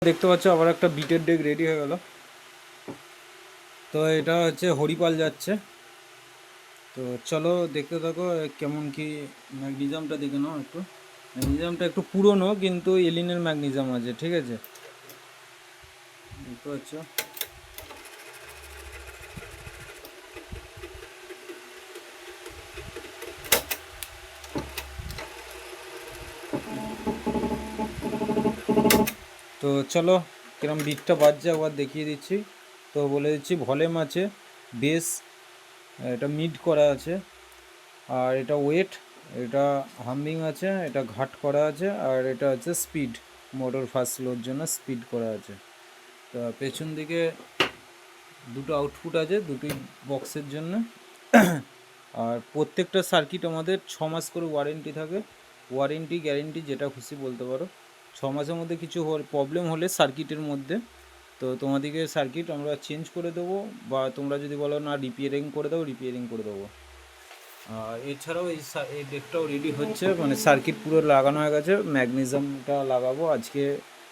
দেখতে পাচ্ছ আবার একটা বিটের ডেক রেডি হয়ে গেল। তো এটা হচ্ছে হরিপাল যাচ্ছে। তো চলো দেখতে থাকো কেমন কি। ম্যাগনেজিয়ামটা দেখে নাও একটু। ম্যাগনেজিয়ামটা একটু পুরনো কিন্তু এলিনের ম্যাগনেজিয়াম আছে, ঠিক আছে, দেখতে পাচ্ছ। তো চলো কিরম বিটটা বাজছে একবার দেখিয়ে দিচ্ছি। তো বলে দিচ্ছি ভলিউম আছে, বেস, এটা মিড করা আছে, আর এটা ওয়েট, এটা হামিং আছে, এটা ঘাট করা আছে, আর এটা হচ্ছে স্পিড, মোটর ফাস্ট স্লোর জন্য স্পিড করা আছে। তা পেছন দিকে দুটো আউটপুট আছে দুটোই বক্সের জন্য। আর প্রত্যেকটা সার্কিট আমাদের 6 মাস করে ওয়ারেন্টি থাকে। ওয়ারেন্টি গ্যারেন্টি যেটা খুশি বলতে পারো। 6 মাসের মধ্যে কিছু প্রবলেম হলে সার্কিটের মধ্যে, তো তোমাদেরকে সার্কিট আমরা চেঞ্জ করে দেবো, বা তোমরা যদি বলো না রিপেয়ারিং করে দেবো, রিপেয়ারিং করে দেবো। আর এছাড়াও এই ডেকটাও রেডি হচ্ছে, মানে সার্কিট পুরো লাগানো হয়ে গেছে। ম্যাগনেজিয়ামটা লাগাবো আজকে।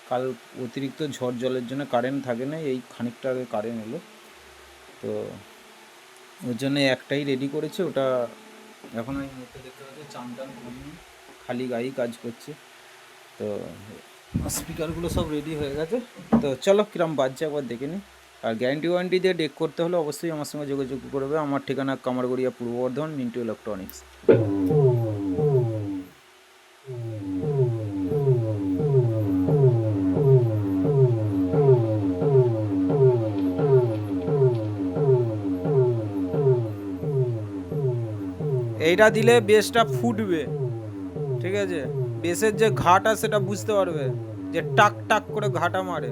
কাল অতিরিক্ত ঝড় জলের জন্য কারেন্ট থাকে না, এই খানিকটা আগে কারেন্ট এলো, তো ওর জন্য একটাই রেডি করেছে। ওটা এখন আমি মুহূর্তে দেখতে পাচ্ছি চান করিনি, খালি গায়েই কাজ করছে। তো স্পিকারগুলো সব রেডি হয়ে গেছে। তো চলো কিরম বাজছে একবার দেখে নিই। আর গ্যারান্টি ওয়ারেন্টি দিয়ে ডেক করতে হলে অবশ্যই আমার সঙ্গে যোগাযোগ করবে। আমার ঠিকানা কামারগড়িয়া, পূর্ব বর্ধমান, মিন্টু ইলেকট্রনিক্স। এইটা দিলে বেসটা ফুটবে, ঠিক আছে। বেসের যে ঘাটা সেটা বুঝতে পারবে, যে টাক টাক করে ঘাটা মারে।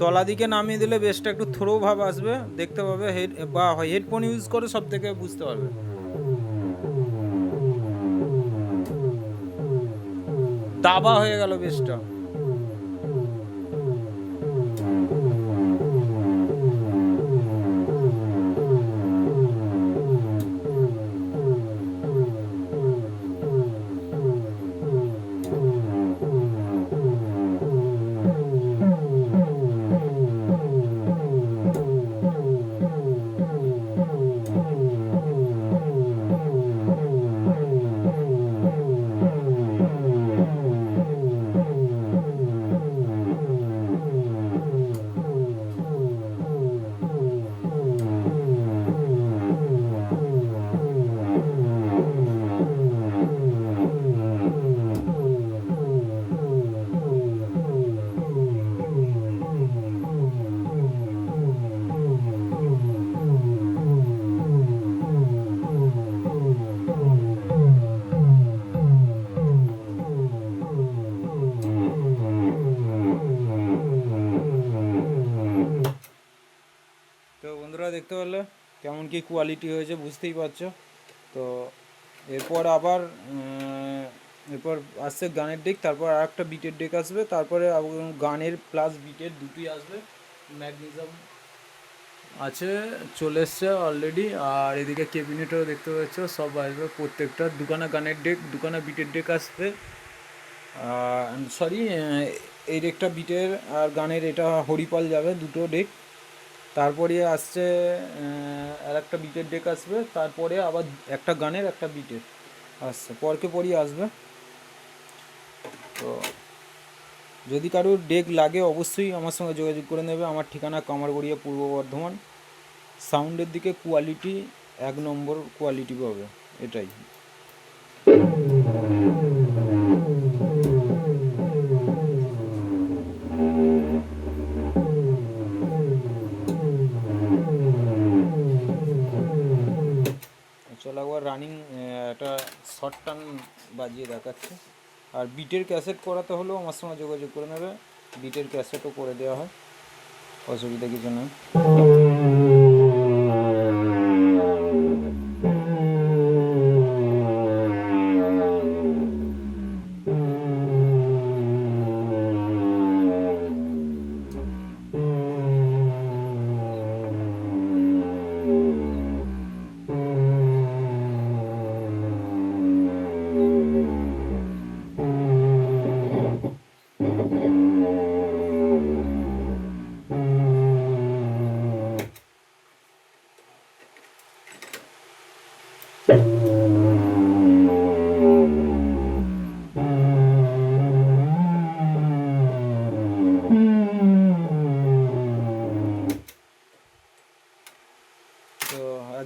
তলা দিকে নামিয়ে দিলে বেসটা একটু থ্রো ভাব আসবে, দেখতে পাবে। হেড বা হেডফোন ইউজ করে সব থেকে বুঝতে পারবে। দাবা হয়ে গেল বেসটা। তো বন্ধুরা দেখতে পেলে কেমন কি কোয়ালিটি হয়েছে, বুঝতেই পারছো। তো এরপর আবার এরপর আসছে গানের ডেক, তারপর আর একটা বিটের ডেক আসবে, তারপরে গানের প্লাস বিটের দুটোই আসবে। ম্যাগনেজিয়াম আছে, চলে এসছে অলরেডি। আর এদিকে ক্যাবিনেটও দেখতে পাচ্ছ সব আসবে, প্রত্যেকটা দুখানা গানের ডেক, দুখানা বিটের ডেক আসবে। সরি, এই ডেকটা বিটের আর গানের, এটা হরিপাল যাবে দুটো ডেক। তারপরে আসছে আর একটা বিটের ডেক আসবে, তারপরে আবার একটা গানের একটা বিটের আসছে, পরকে পরই আসবে। তো যদি কারোর ডেক লাগে অবশ্যই আমার সঙ্গে যোগাযোগ করে নেবে। আমার ঠিকানা কামারগড়িয়া, পূর্ব বর্ধমান। সাউন্ডের দিকে কোয়ালিটি 1 নম্বর কোয়ালিটি পাবে, এটাই। চলো একবার রানিং একটা শর্ট টান বাজিয়ে দেখাচ্ছে। আর বিটের ক্যাসেট করাতে হলেও আমার সঙ্গে যোগাযোগ করে নেবে, বিটের ক্যাসেটও করে দেওয়া হয়, অসুবিধা কিছু নেই।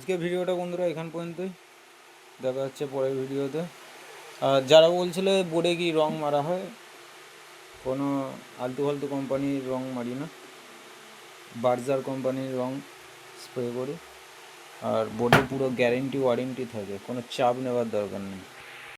আজকে ভিডিওটা বন্ধুরা এখান পর্যন্তই, দেখা হচ্ছে পরের ভিডিওতে। আর যারা বলছিল বোর্ডে কি রং মারা হয়, কোনো আলতু ফালতু কোম্পানির রং মারি না, বার্জার কোম্পানির রং স্প্রে করি। আর বোর্ডে পুরো গ্যারেন্টি ওয়ারেন্টি থাকে, কোনো চাপ নেওয়ার দরকার নেই।